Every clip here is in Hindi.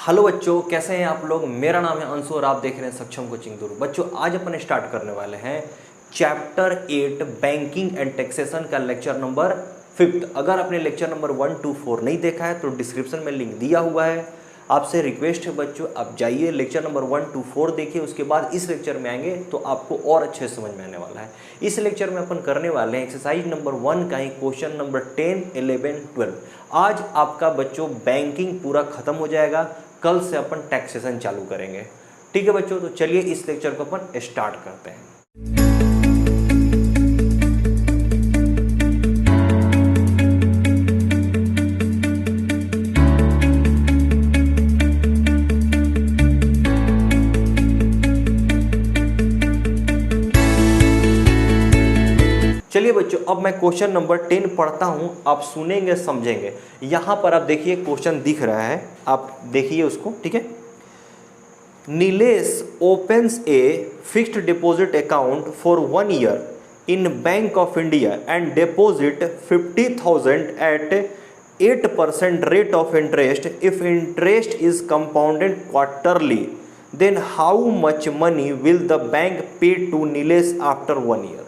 हेलो बच्चों, कैसे हैं आप लोग। मेरा नाम है अंशु और आप देख रहे हैं सक्षम कोचिंग गुरु। बच्चों, आज अपन स्टार्ट करने वाले हैं चैप्टर 8 बैंकिंग एंड टैक्सेशन का लेक्चर नंबर 5। अगर आपने लेक्चर नंबर 1 to 4 नहीं देखा है तो डिस्क्रिप्शन में लिंक दिया हुआ है। आपसे रिक्वेस्ट है बच्चों, आप जाइए लेक्चर नंबर 1 to 4 देखिए, उसके बाद इस लेक्चर में आएंगे तो आपको और अच्छे समझ में आने वाला है। इस लेक्चर में अपन करने वाले हैं एक्सरसाइज नंबर 1 का ही क्वेश्चन नंबर 10, 11, 12। आज आपका बच्चों बैंकिंग पूरा खत्म हो जाएगा, कल से अपन टैक्सेशन चालू करेंगे। ठीक है बच्चों, तो चलिए इस लेक्चर को अपन स्टार्ट करते हैं। चलिए बच्चों, अब मैं क्वेश्चन नंबर 10 पढ़ता हूं, आप सुनेंगे समझेंगे। यहां पर आप देखिए क्वेश्चन दिख रहा है, आप देखिए उसको। ठीक है, Nilesh opens a fixed deposit account for 1 year in bank of India and deposit 50,000 at 8% rate of interest. If interest is compounded quarterly, then how much money will the bank pay to Nilesh after 1 year.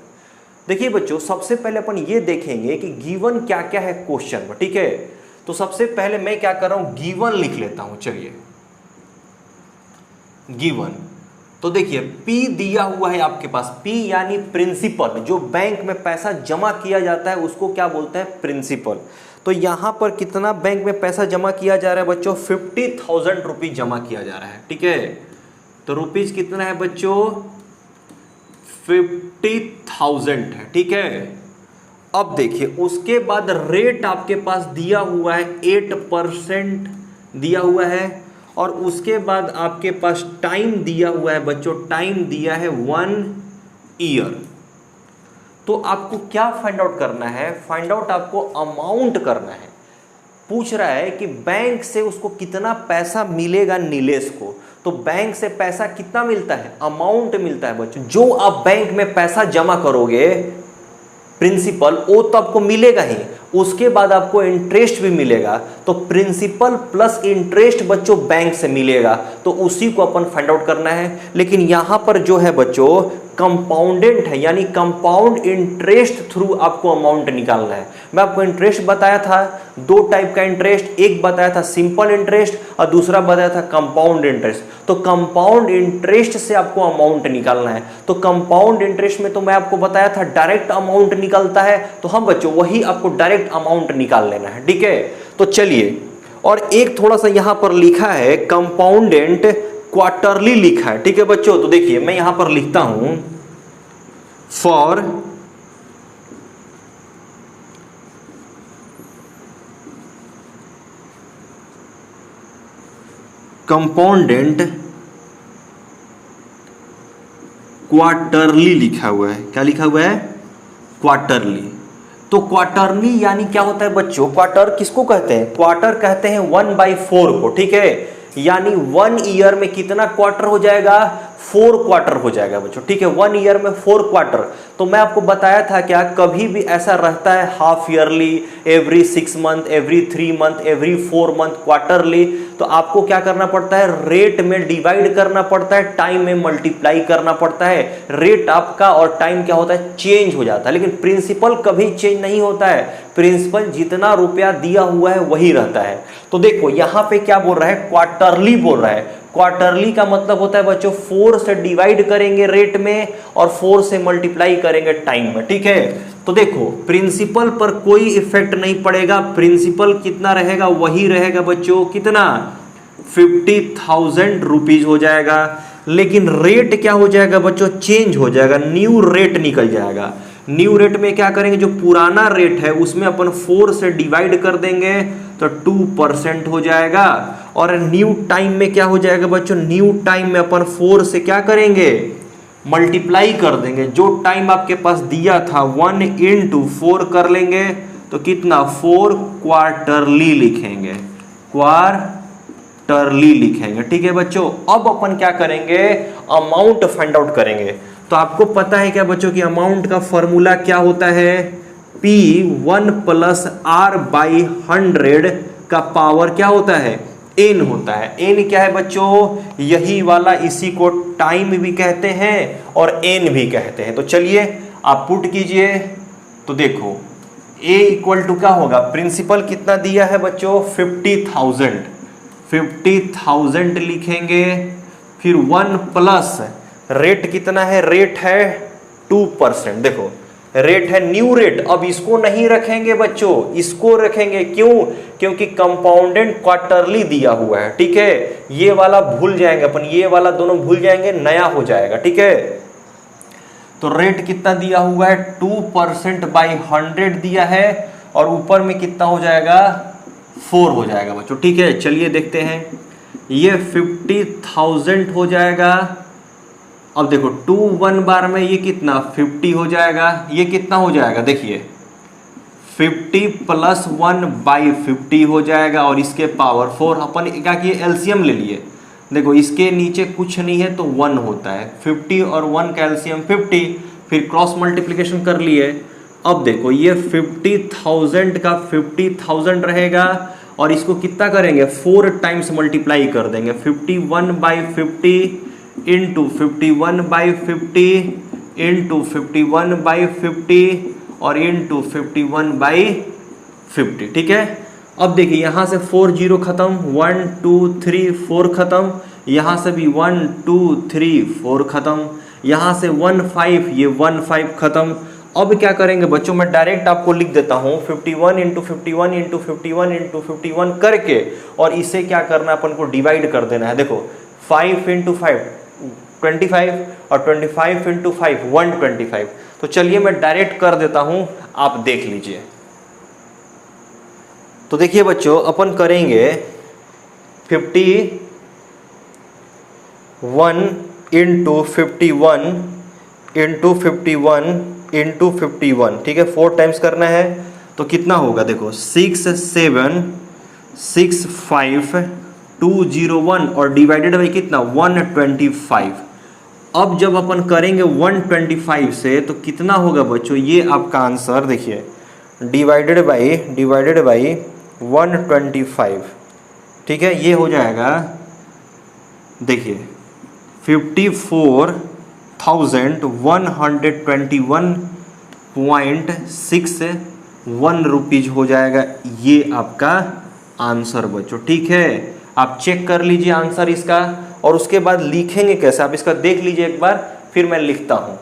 देखिए बच्चों, सबसे पहले अपन ये देखेंगे कि गिवन क्या क्या है क्वेश्चन में। ठीक है, तो सबसे पहले मैं क्या कर रहा हूं, गिवन लिख लेता हूं। चलिए गिवन, तो देखिए P दिया हुआ है आपके पास। P यानी प्रिंसिपल, जो बैंक में पैसा जमा किया जाता है उसको क्या बोलते हैं, प्रिंसिपल। तो यहां पर कितना बैंक में पैसा जमा किया जा रहा है बच्चों, 50,000 रुपीज जमा किया जा रहा है। ठीक है, तो रुपीज कितना है बच्चों, 50,000 है। ठीक है, अब देखिए उसके बाद रेट आपके पास दिया हुआ है 8% दिया हुआ है, और उसके बाद आपके पास टाइम दिया हुआ है बच्चों, टाइम दिया है 1 ईयर। तो आपको क्या फाइंड आउट करना है, फाइंड आउट आपको अमाउंट करना है। पूछ रहा है कि बैंक से उसको कितना पैसा मिलेगा नीलेश को। तो बैंक से पैसा कितना मिलता है, अमाउंट मिलता है बच्चों। जो आप बैंक में पैसा जमा करोगे प्रिंसिपल, वो तो आपको मिलेगा ही, उसके बाद आपको इंटरेस्ट भी मिलेगा। तो प्रिंसिपल प्लस इंटरेस्ट बच्चों बैंक से मिलेगा, तो उसी को अपन फाइंड आउट करना है। लेकिन यहां पर जो है बच्चों कंपाउंडेंट है, यानी कंपाउंड इंटरेस्ट थ्रू आपको अमाउंट निकालना है। मैं आपको इंटरेस्ट बताया था, 2 टाइप का इंटरेस्ट, एक बताया था सिंपल इंटरेस्ट और दूसरा बताया था कंपाउंड इंटरेस्ट। तो कंपाउंड इंटरेस्ट से आपको अमाउंट निकालना है। तो कंपाउंड इंटरेस्ट में तो मैं आपको बताया था डायरेक्ट अमाउंट निकलता है, तो हम बच्चों वही आपको डायरेक्ट अमाउंट निकाल लेना है। ठीक है, तो चलिए, और एक थोड़ा सा यहां पर लिखा है कंपाउंडेंट क्वार्टरली लिखा है। ठीक है बच्चों, तो देखिए मैं यहां पर लिखता हूं फॉर कंपाउंडेंट क्वार्टरली लिखा हुआ है। क्या लिखा हुआ है, क्वार्टरली। तो क्वार्टरली यानी क्या होता है बच्चों, क्वार्टर किसको कहते हैं, क्वार्टर कहते हैं 1/4 को। ठीक है, यानी 1 ईयर में कितना क्वार्टर हो जाएगा, 4 क्वार्टर हो जाएगा बच्चों। ठीक है, 1 ईयर में 4 क्वार्टर। तो मैं आपको बताया था क्या, कभी भी ऐसा रहता है half yearly, every 6 month, every 3 month, every 4 month, quarterly. तो आपको क्या करना पड़ता है, रेट में डिवाइड करना पड़ता है, टाइम में मल्टीप्लाई करना पड़ता है। रेट आपका और टाइम क्या होता है, चेंज हो जाता है। लेकिन प्रिंसिपल कभी चेंज नहीं होता है, प्रिंसिपल जितना रुपया दिया हुआ है वही रहता है। तो देखो यहां पे क्या बोल रहा है, क्वार्टरली बोल रहा है। क्वार्टरली का मतलब होता है बच्चों 4 से डिवाइड करेंगे रेट में और 4 से मल्टीप्लाई करेंगे टाइम में। ठीक है, तो देखो प्रिंसिपल पर कोई इफेक्ट नहीं पड़ेगा, प्रिंसिपल कितना रहेगा वही रहेगा बच्चों, कितना, 50,000 रुपीज हो जाएगा। लेकिन रेट क्या हो जाएगा बच्चों, चेंज हो जाएगा, न्यू रेट निकल जाएगा। न्यू रेट में क्या करेंगे, जो पुराना रेट है उसमें अपन 4 से डिवाइड कर देंगे तो 2% हो जाएगा। और न्यू टाइम में क्या हो जाएगा बच्चों, न्यू टाइम में अपन 4 से क्या करेंगे, मल्टीप्लाई कर देंगे। जो टाइम आपके पास दिया था 1 × 4 कर लेंगे तो कितना, 4 क्वार्टरली लिखेंगे, क्वार्टरली लिखेंगे। ठीक है बच्चों, अब अपन क्या करेंगे, अमाउंट फाइंड आउट करेंगे। तो आपको पता है क्या बच्चों कि अमाउंट का फॉर्मूला क्या होता है, P1 + R/100 का पावर क्या होता है एन होता है। एन क्या है बच्चों? यही वाला, इसी को टाइम भी कहते हैं और एन भी कहते हैं। तो चलिए आप पुट कीजिए, तो देखो ए इक्वल टू क्या होगा, प्रिंसिपल कितना दिया है बच्चों? 50,000। 50,000 लिखेंगे, फिर 1 प्लस रेट कितना है? रेट है 2%। देखो रेट है न्यू रेट, अब इसको नहीं रखेंगे बच्चों, इसको रखेंगे। क्यों? क्योंकि कंपाउंडेड क्वार्टरली दिया हुआ है, ठीक है। ये वाला भूल जाएंगे अपन, ये वाला दोनों भूल जाएंगे, नया हो जाएगा, ठीक है। तो रेट कितना दिया हुआ है? 2% बाई 100 दिया है, और ऊपर में कितना हो जाएगा? 4 हो जाएगा बच्चों, ठीक है। चलिए देखते हैं, ये 50,000 हो जाएगा। अब देखो 2 1 बार में ये कितना? 50 हो जाएगा। ये कितना हो जाएगा? देखिए 50 प्लस 1 बाई 50 हो जाएगा, और इसके पावर 4। अपन क्या किए? एलसीएम ले लिए। देखो इसके नीचे कुछ नहीं है तो 1 होता है, 50 और 1 का एलसीएम 50, फिर क्रॉस मल्टीप्लिकेशन कर लिए। अब देखो ये 50,000 का 50,000 रहेगा, और इसको कितना करेंगे? 4 टाइम्स मल्टीप्लाई कर देंगे। 51 by 50 into 51 by 50 into 51 by 50 और इंटू 51 बाई 50, ठीक है। अब देखिए यहाँ से 4 0 खत्म, 1 2 3 4 खत्म, यहाँ से भी 1 2 3 4 खत्म, यहाँ से 1 5, ये 1 5 खत्म। अब क्या करेंगे बच्चों? मैं डायरेक्ट आपको लिख देता हूँ 51 इंटू 51 इंटू 51 इंटू 51 करके, और इसे क्या करना है अपन को? डिवाइड कर देना है। देखो 5 इंटू 5 25, और 25 इंटू 5 125। तो चलिए मैं डायरेक्ट कर देता हूं, आप देख लीजिए। तो देखिए बच्चों, अपन करेंगे 51 इंटू 51 इंटू 51 इंटू 51, ठीक है। 4 टाइम्स करना है, तो कितना होगा? देखो 6 7 6 5 2 0 1, और डिवाइडेड बाई कितना? 125। अब जब अपन करेंगे 125 से, तो कितना होगा बच्चों? ये आपका आंसर देखिए, डिवाइडेड बाई 125, ठीक है। ये हो जाएगा, देखिए 54,121.61 रुपीज हो जाएगा। ये आपका आंसर बच्चों, ठीक है। आप चेक कर लीजिए आंसर इसका, और उसके बाद लिखेंगे कैसे आप इसका देख लीजिए एक बार, फिर मैं लिखता हूं।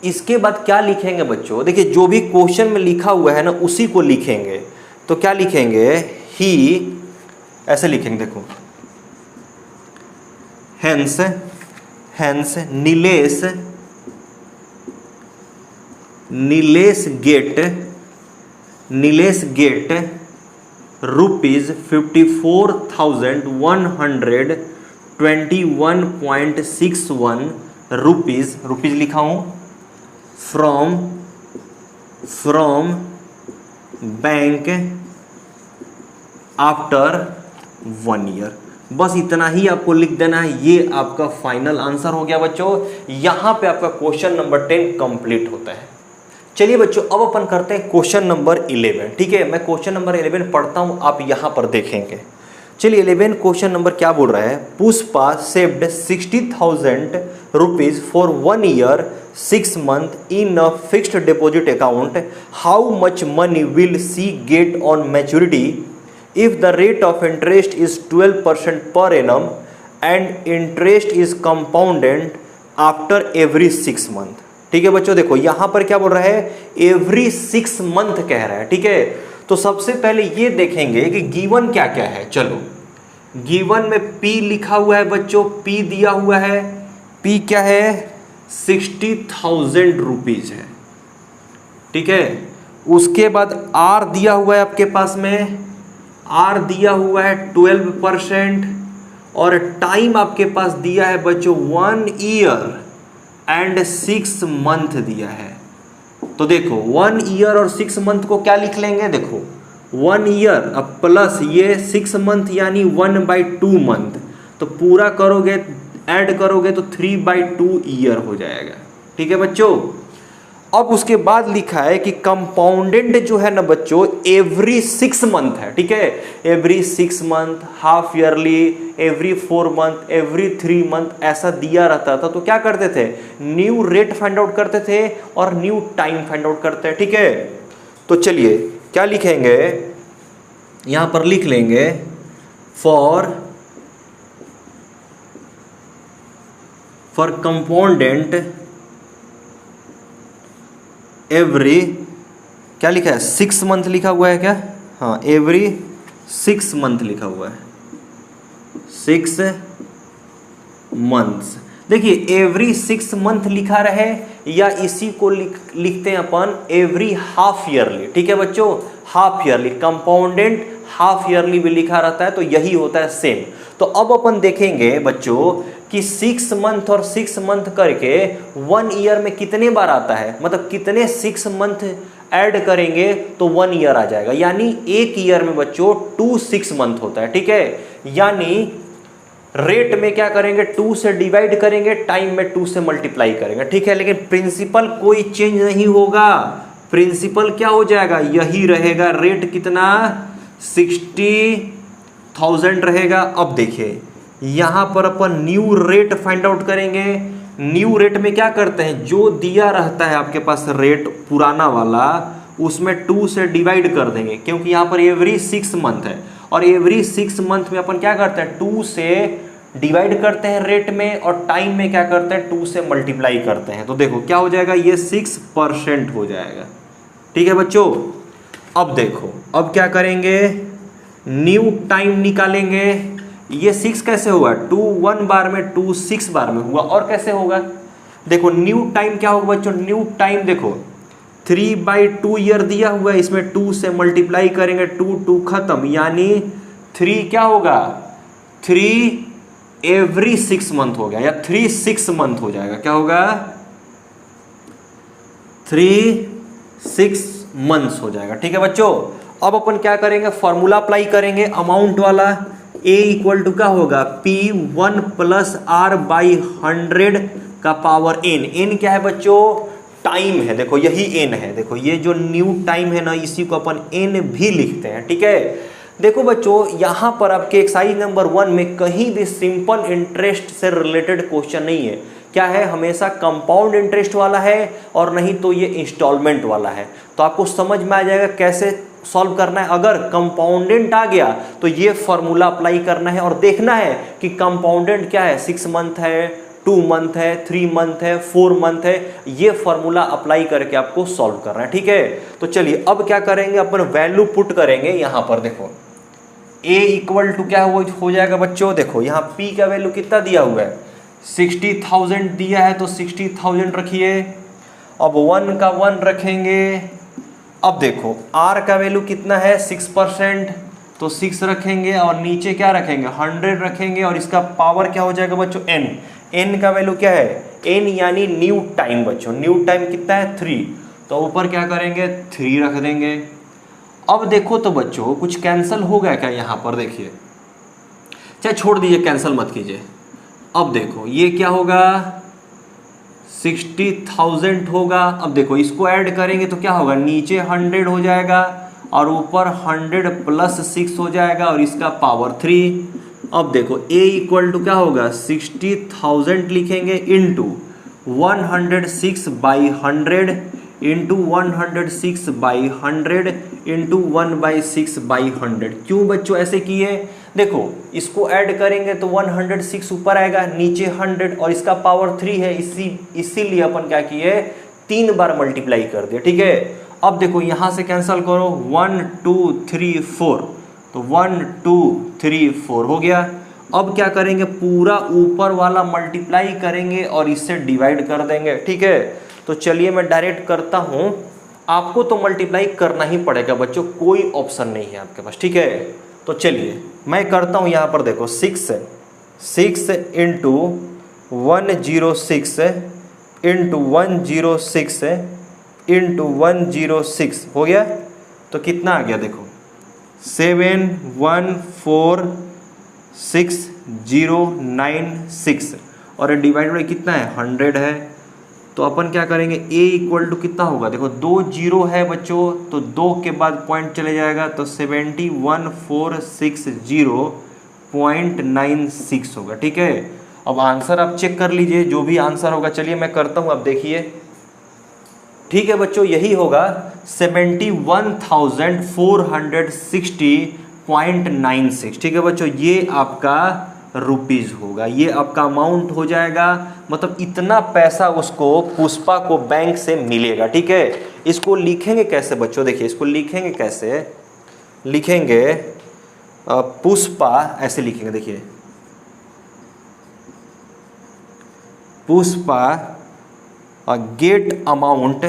इसके बाद क्या लिखेंगे बच्चों? देखिए जो भी क्वेश्चन में लिखा हुआ है ना, उसी को लिखेंगे। तो क्या लिखेंगे? ही, ऐसे लिखेंगे, देखो hence Nilesh gate rupees 54,121.61 rupees लिखा हूं, फ्रॉम बैंक आफ्टर 1 ईयर। बस इतना ही आपको लिख देना है। ये आपका फाइनल आंसर हो गया बच्चों। यहां पे आपका क्वेश्चन नंबर 10 कंप्लीट होता है। चलिए बच्चों, अब अपन करते हैं क्वेश्चन नंबर 11, ठीक है। मैं क्वेश्चन नंबर 11 पढ़ता हूं, आप यहां पर देखेंगे। चलिए 11 क्वेश्चन नंबर क्या बोल रहा है? Pushpa saved 60,000 rupees for 1 year 6 month in a fixed deposit account. How much money will see get on maturity if the rate of interest is 12% per annum and interest is compounded after every 6 month। ठीक है बच्चों, देखो यहां पर क्या बोल रहा है? एवरी 6 मंथ कह रहा है, ठीक है। तो सबसे पहले ये देखेंगे कि गिवन क्या क्या है। चलो गिवन में P लिखा हुआ है बच्चों, P दिया हुआ है। P क्या है? 60,000 रुपीज है, ठीक है। उसके बाद R दिया हुआ है आपके पास में, R दिया हुआ है 12%, और टाइम आपके पास दिया है बच्चों 1 ईयर एंड 6 मंथ दिया है। तो देखो 1 ईयर और 6 मंथ को क्या लिख लेंगे? देखो 1 ईयर अब प्लस ये 6 मंथ यानी 1/2 मंथ, तो पूरा करोगे ऐड करोगे तो 3/2 ईयर हो जाएगा, ठीक है बच्चों। अब उसके बाद लिखा है कि कंपाउंडेंट जो है ना बच्चों एवरी 6 मंथ है, ठीक है, every 6 month, half yearly, every 4 month, every 3 month ऐसा दिया रहता था। तो क्या करते थे, न्यू रेट फाइंड आउट करते थे और न्यू टाइम फाइंड आउट करते हैं, ठीक है। तो चलिए क्या लिखेंगे, यहां पर लिख लेंगे फॉर कंपाउंडेंट एवरी, क्या लिखा है, 6 मंथ लिखा हुआ है क्या, हाँ एवरी 6 मंथ लिखा हुआ है, 6 मंथ्स। देखिए एवरी 6 मंथ लिखा रहे या इसी को लिखते हैं अपन एवरी हाफ ईयरली, ठीक है बच्चों, हाफ ईयरली, कंपाउंडेंट हाफ ईयरली भी लिखा रहता है तो यही होता है सेम। तो अब अपन देखेंगे बच्चों कि 6 मंथ और 6 मंथ करके 1 ईयर में कितने बार आता है, मतलब कितने 6 मंथ ऐड करेंगे तो 1 ईयर आ जाएगा, यानी एक ईयर में बच्चों 2 6 मंथ होता है, ठीक है। यानी रेट में क्या करेंगे, 2 से डिवाइड करेंगे, टाइम में 2 से मल्टीप्लाई करेंगे, ठीक है। लेकिन प्रिंसिपल कोई चेंज नहीं होगा, प्रिंसिपल क्या हो जाएगा, यही रहेगा, रेट कितना 60,000 रहेगा। अब देखिए यहां पर अपन न्यू रेट फाइंड आउट करेंगे। न्यू रेट में क्या करते हैं, जो दिया रहता है आपके पास रेट पुराना वाला, उसमें 2 से डिवाइड कर देंगे, क्योंकि यहां पर एवरी 6 मंथ है और एवरी 6 मंथ में अपन क्या करते हैं, 2 से डिवाइड करते हैं रेट में और टाइम में क्या करते हैं, 2 से मल्टीप्लाई करते हैं। तो देखो क्या हो जाएगा, ये 6% हो जाएगा, ठीक है बच्चों। अब देखो अब क्या करेंगे, न्यू टाइम निकालेंगे। ये 6 कैसे हुआ, 2 1 बार में, 2 6 बार में हुआ, और कैसे होगा, देखो न्यू टाइम क्या होगा बच्चों, न्यू टाइम देखो 3/2 ईयर दिया हुआ है, इसमें 2 से मल्टीप्लाई करेंगे, 2 2 खत्म, यानी 3 क्या होगा, 3 एवरी 6 मंथ हो गया, या 3 6 मंथ हो जाएगा, क्या होगा 3 6 मंथ्स हो जाएगा, ठीक है बच्चों। अब अपन क्या करेंगे, फॉर्मूला अप्लाई करेंगे अमाउंट वाला, A इक्वल टू क्या होगा, P1 + R/100 का पावर n। n क्या है बच्चों, टाइम है, देखो यही n है, देखो ये जो न्यू टाइम है ना, इसी को अपन n भी लिखते हैं, ठीक है। देखो बच्चों यहां पर आपके एक्सरसाइज नंबर 1 में कहीं भी सिंपल इंटरेस्ट से रिलेटेड क्वेश्चन नहीं है, क्या है, हमेशा कंपाउंड इंटरेस्ट वाला है और नहीं तो ये इंस्टॉलमेंट वाला है। तो आपको समझ में आ जाएगा कैसे सॉल्व करना है। अगर कंपाउंडेंट आ गया तो ये फॉर्मूला अप्लाई करना है और देखना है कि कंपाउंडेंट क्या है, 6 मंथ है, 2 मंथ है, 3 मंथ है, 4 मंथ है, ये फॉर्मूला अप्लाई करके आपको सॉल्व करना है, ठीक है। तो चलिए अब क्या करेंगे, अपन वैल्यू पुट करेंगे यहां पर। देखो A इक्वल टू क्या हो जाएगा बच्चों, देखो यहाँ P का वैल्यू कितना दिया हुआ है, 60,000 दिया है तो 60,000 रखिए। अब 1 का 1 रखेंगे। अब देखो R का वैल्यू कितना है, 6%, तो 6 रखेंगे और नीचे क्या रखेंगे, 100 रखेंगे और इसका पावर क्या हो जाएगा बच्चों, n। n का वैल्यू क्या है, n यानी न्यू टाइम बच्चों, न्यू टाइम कितना है 3, तो ऊपर क्या करेंगे 3 रख देंगे। अब देखो तो बच्चों कुछ कैंसिल हो गया क्या, यहाँ पर देखिए, चाहे छोड़ दीजिए, कैंसिल मत कीजिए। अब देखो ये क्या होगा, 60,000 होगा। अब देखो इसको ऐड करेंगे तो क्या होगा, नीचे 100 हो जाएगा और ऊपर 100 + 6 हो जाएगा और इसका पावर 3। अब देखो A इक्वल टू क्या होगा, 60,000 लिखेंगे इंटू 106/100 इंटू 106/100 इंटू 1/6/100। क्यों बच्चों ऐसे किए, देखो इसको ऐड करेंगे तो 106 ऊपर आएगा, नीचे 100 और इसका पावर 3 है, इसीलिए अपन क्या किए, 3 बार मल्टीप्लाई कर दिया, ठीक है। अब देखो यहां से कैंसिल करो, 1 2 3 4, तो 1 2 3 4 हो गया। अब क्या करेंगे, पूरा ऊपर वाला मल्टीप्लाई करेंगे और इससे डिवाइड कर देंगे, ठीक है। तो चलिए मैं डायरेक्ट करता हूं, आपको तो मल्टीप्लाई करना ही पड़ेगा बच्चों, कोई ऑप्शन नहीं है आपके पास, ठीक है। तो चलिए मैं करता हूं, यहां पर देखो 6 इंटू 106 इंटू 106 इंटू 106 हो गया। तो कितना आ गया, देखो 7146096 और डिवाइड बाई कितना है, 100 है। तो अपन क्या करेंगे, a इक्वल टू कितना होगा, देखो 2 जीरो है बच्चों, तो 2 के बाद पॉइंट चले जाएगा, तो 71,460.96 होगा। ठीक है, अब आंसर आप चेक कर लीजिए, जो भी आंसर होगा। चलिए मैं करता हूं, अब देखिए। ठीक है बच्चों, यही होगा 71,460.96। ठीक है बच्चों, ये आपका रुपीज होगा, ये आपका अमाउंट हो जाएगा। मतलब इतना पैसा उसको, पुष्पा को बैंक से मिलेगा। ठीक है, इसको लिखेंगे कैसे बच्चों, देखिए इसको लिखेंगे कैसे, लिखेंगे पुष्पा, ऐसे लिखेंगे, देखिए Pushpa get amount,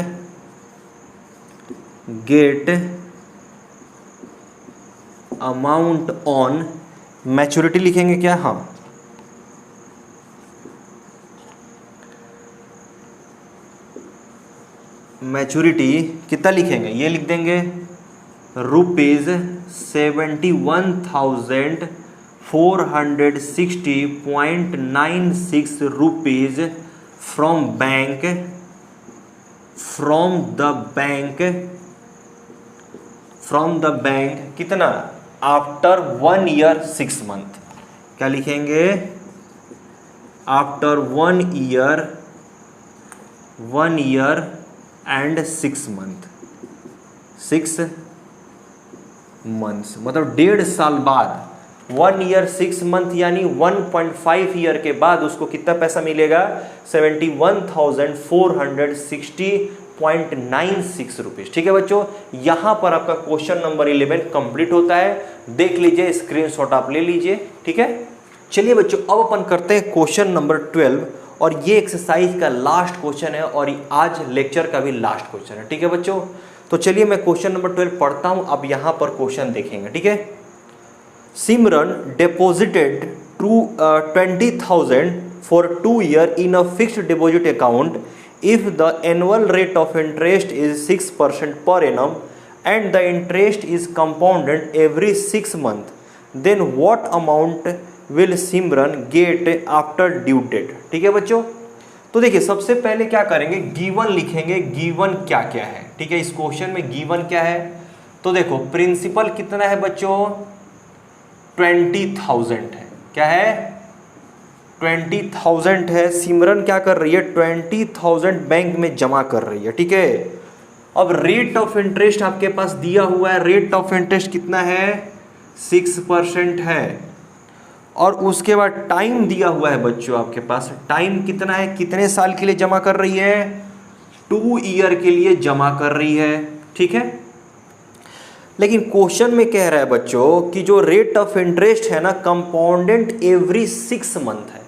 get amount on maturity लिखेंगे क्या, हाँ मैच्योरिटी कितना लिखेंगे, ये लिख देंगे ₹71,460.96 rupees from bank, from the bank कितना, आफ्टर 1 ईयर 6 मंथ। क्या लिखेंगे, after 1 year and 6 month, 6 months, मतलब 1.5 साल बाद, 1 ईयर 6 मंथ यानी 1.5 ईयर के बाद उसको कितना पैसा मिलेगा, 71,460.96 रुपीज। ठीक है बच्चों, यहां पर आपका क्वेश्चन नंबर 11 कंप्लीट होता है। देख लीजिए, स्क्रीनशॉट आप ले लीजिए। ठीक है, चलिए बच्चों, अब अपन करते हैं क्वेश्चन नंबर 12, और ये एक्सरसाइज का लास्ट क्वेश्चन है और आज लेक्चर का भी लास्ट क्वेश्चन है। ठीक है बच्चों, तो चलिए मैं क्वेश्चन नंबर 12 पढ़ता हूं, अब यहां पर क्वेश्चन देखेंगे। ठीक है, Simran deposited 20,000 for 2 year in a fixed deposit account if the annual rate of interest is 6% per annum and the interest is compounded every 6 months, then what amount will Simran get after due date? ठीक है बच्चों, तो देखिए सबसे पहले क्या करेंगे, गिवन लिखेंगे, गिवन क्या क्या है। ठीक है, इस क्वेश्चन में गिवन क्या है, तो देखो प्रिंसिपल कितना है बच्चों, 20,000 है। क्या है, 20,000 है। सिमरन क्या कर रही है, 20,000 बैंक में जमा कर रही है। ठीक है, अब रेट ऑफ इंटरेस्ट आपके पास दिया हुआ है, रेट ऑफ इंटरेस्ट कितना है, 6% है। और उसके बाद टाइम दिया हुआ है बच्चों आपके पास, टाइम कितना है, कितने साल के लिए जमा कर रही है, 2 ईयर के लिए जमा कर रही है। ठीक है, लेकिन क्वेश्चन में कह रहा है बच्चों कि जो रेट ऑफ इंटरेस्ट है ना, कंपाउंडेड एवरी 6 मंथ है।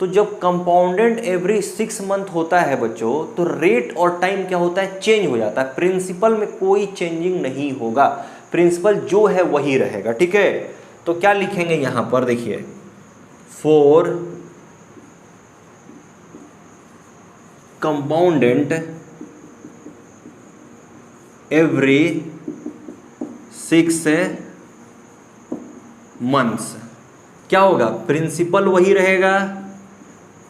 तो जब कंपाउंडेड एवरी 6 मंथ होता है बच्चों, तो रेट और टाइम क्या होता है, चेंज हो जाता है। प्रिंसिपल में कोई चेंजिंग नहीं होगा, प्रिंसिपल जो है वही रहेगा। ठीक है, तो क्या लिखेंगे यहां पर, देखिए फॉर कंपाउंडेड एवरी 6 मंथ्स, क्या होगा, प्रिंसिपल वही रहेगा।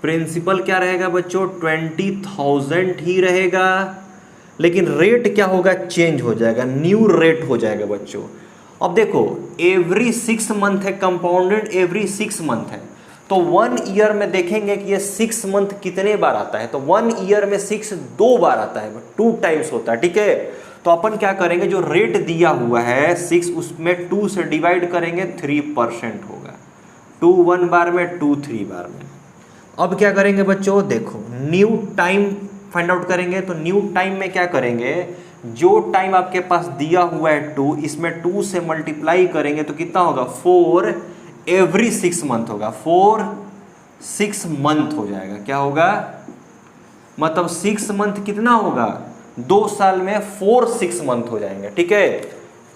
प्रिंसिपल क्या रहेगा बच्चों, 20,000 ही रहेगा, लेकिन रेट क्या होगा, चेंज हो जाएगा, न्यू रेट हो जाएगा बच्चों। अब देखो एवरी 6 मंथ है, कंपाउंडेड एवरी 6 मंथ है, तो 1 ईयर में देखेंगे कि ये 6 मंथ कितने बार आता है, तो 1 ईयर में 6 2 बार आता है, 2 टाइम्स होता है। ठीक है, तो अपन क्या करेंगे, जो रेट दिया हुआ है 6, उसमें 2 से डिवाइड करेंगे, 3% होगा, 2 1 बार में, 2 3 बार में। अब क्या करेंगे बच्चों, देखो न्यू टाइम फाइंड आउट करेंगे, तो न्यू टाइम में क्या करेंगे, जो टाइम आपके पास दिया हुआ है 2, इसमें 2 से मल्टीप्लाई करेंगे तो कितना होगा, 4 एवरी 6 मंथ होगा, 4 6 मंथ हो जाएगा। क्या होगा, मतलब 6 मंथ कितना होगा, 2 साल में 4 6 मंथ हो जाएंगे। ठीक है,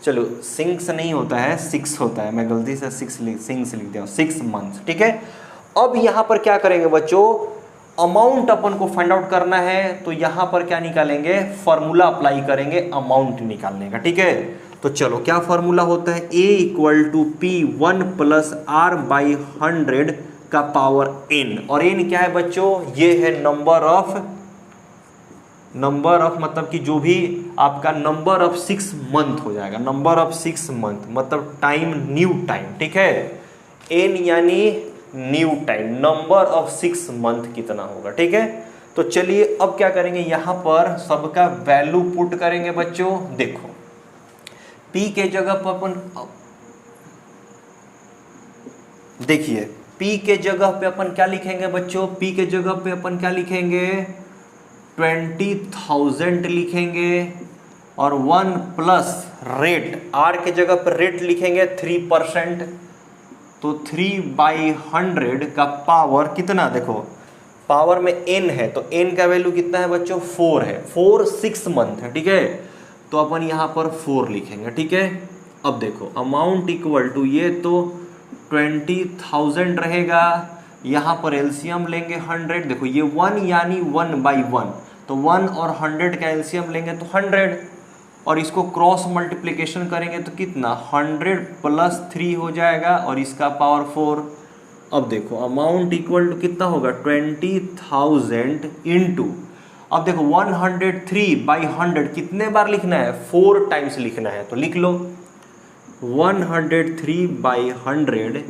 चलो सिंक्स नहीं होता है, 6 होता है, मैं गलती से सिंक्स लिख दिया, 6 मंथ। ठीक है, अब यहां पर क्या करेंगे बच्चों, अमाउंट अपन को फाइंड आउट करना है, तो यहां पर क्या निकालेंगे, फॉर्मूला अप्लाई करेंगे अमाउंट निकालने का। ठीक है, तो चलो क्या फॉर्मूला होता है, A = P1 + R/100 का पावर n, और n क्या है बच्चों, ये है नंबर ऑफ नंबर ऑफ मतलब कि जो भी आपका नंबर ऑफ 6 मंथ हो जाएगा, नंबर ऑफ 6 मंथ मतलब टाइम, न्यू टाइम, ठीक है। एन यानी new time, number of 6 month कितना होगा, ठीक है। तो चलिए अब क्या करेंगे, यहां पर सबका वैल्यू पुट करेंगे बच्चों। देखो P के जगह पर अपन, देखिए P के जगह पे अपन क्या लिखेंगे बच्चों, P के जगह पे अपन क्या लिखेंगे, 20,000 लिखेंगे और 1 प्लस रेट, R के जगह पर रेट लिखेंगे 3%, तो 3/100 का पावर कितना, देखो पावर में n है तो n का वैल्यू कितना है बच्चों, 4 है, 4 6 मंथ है, ठीक है। तो अपन यहां पर 4 लिखेंगे, ठीक है। अब देखो अमाउंट इक्वल टू, ये तो 20,000 रहेगा, यहां पर एलसीएम लेंगे 100, देखो ये 1 यानी 1/1, तो 1 और 100 का एलसीएम लेंगे तो 100, और इसको क्रॉस मल्टीप्लिकेशन करेंगे तो कितना, 100 प्लस 3 हो जाएगा और इसका पावर 4। अब देखो अमाउंट इक्वल टू कितना होगा, 20,000 इंटू, अब देखो 103/100 कितने बार लिखना है, 4 टाइम्स लिखना है, तो लिख लो 103/100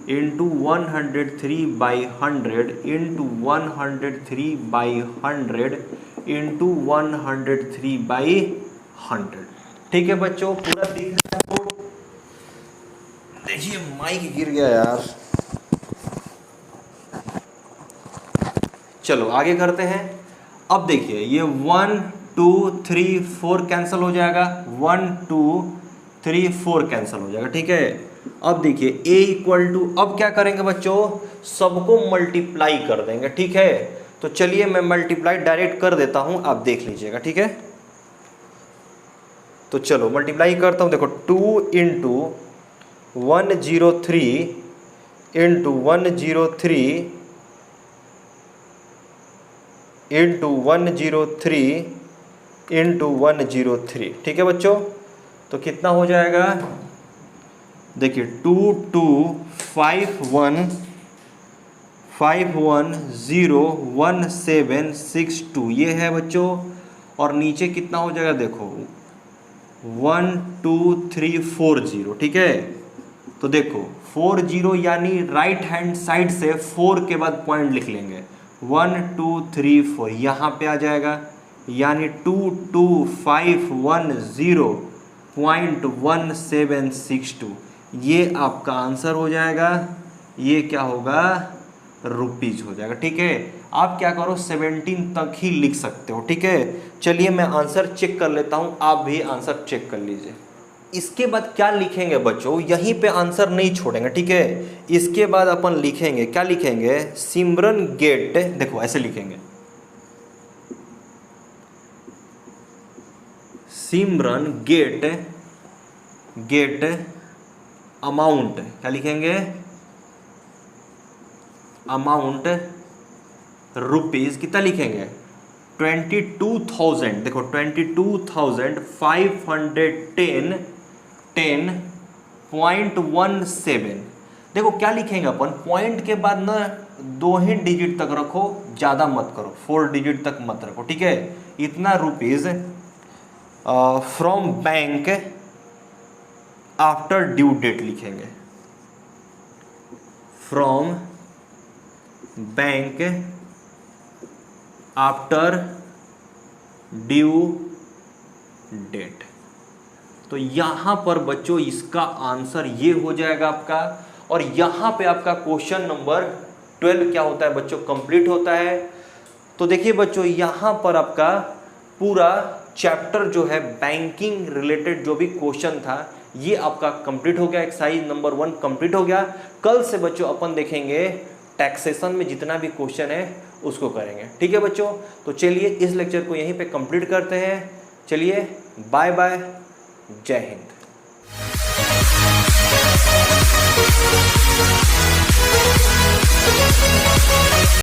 इंटू 103/100 इंटू 103/100 इंटू 103/100, ठीक है बच्चों। पूरा दिख रहा है आपको, देखिए माइक गिर गया यार। चलो आगे करते हैं। अब देखिए ये 1 2 3 4 कैंसिल हो जाएगा, 1 2 3 4 कैंसिल हो जाएगा, ठीक है। अब देखिए a इक्वल टू, अब क्या करेंगे बच्चों, सबको मल्टीप्लाई कर देंगे, ठीक है। तो चलिए मैं मल्टीप्लाई डायरेक्ट कर देता हूं, आप देख लीजिएगा, ठीक है। तो चलो मल्टीप्लाई करता हूं, देखो 2 इंटू 103 इंटू 103 इंटू 103 इंटू 103, ठीक है बच्चों। तो कितना हो जाएगा, देखिए 225151011762 ये है बच्चों, और नीचे कितना हो जाएगा, देखो 12340, ठीक है। तो देखो 40 यानी राइट हैंड साइड से 4 के बाद पॉइंट लिख लेंगे, 1 2 3 4 यहाँ पे आ जाएगा, यानी 22510.1762 ये आपका आंसर हो जाएगा। ये क्या होगा, रुपीज हो जाएगा, ठीक है। आप क्या करो 17 तक ही लिख सकते हो, ठीक है। चलिए मैं आंसर चेक कर लेता हूं, आप भी आंसर चेक कर लीजिए। इसके बाद क्या लिखेंगे बच्चों, यहीं पे आंसर नहीं छोड़ेंगे, ठीक है। इसके बाद अपन लिखेंगे, क्या लिखेंगे, सिमरन गेट, देखो ऐसे लिखेंगे, सिमरन गेट अमाउंट, क्या लिखेंगे, अमाउंट रुपीज कितना लिखेंगे, 22,000, देखो 22,510.17, देखो क्या लिखेंगे अपन, पॉइंट के बाद ना 2 ही डिजिट तक रखो, ज़्यादा मत करो, 4 डिजिट तक मत रखो, ठीक है। इतना rupees from bank after due date लिखेंगे, from bank after due date. तो यहां पर बच्चों इसका आंसर ये हो जाएगा आपका, और यहां पे आपका क्वेश्चन नंबर 12 क्या होता है बच्चों, कंप्लीट होता है। तो देखिए बच्चों यहां पर आपका पूरा चैप्टर जो है बैंकिंग रिलेटेड जो भी क्वेश्चन था ये आपका कंप्लीट हो गया, एक्सरसाइज नंबर 1 कंप्लीट हो गया। कल से बच्चों अपन देखेंगे टैक्सेशन में जितना भी क्वेश्चन है उसको करेंगे, ठीक है बच्चों। तो चलिए इस लेक्चर को यहीं पे कंप्लीट करते हैं। चलिए बाय बाय, जय हिंद।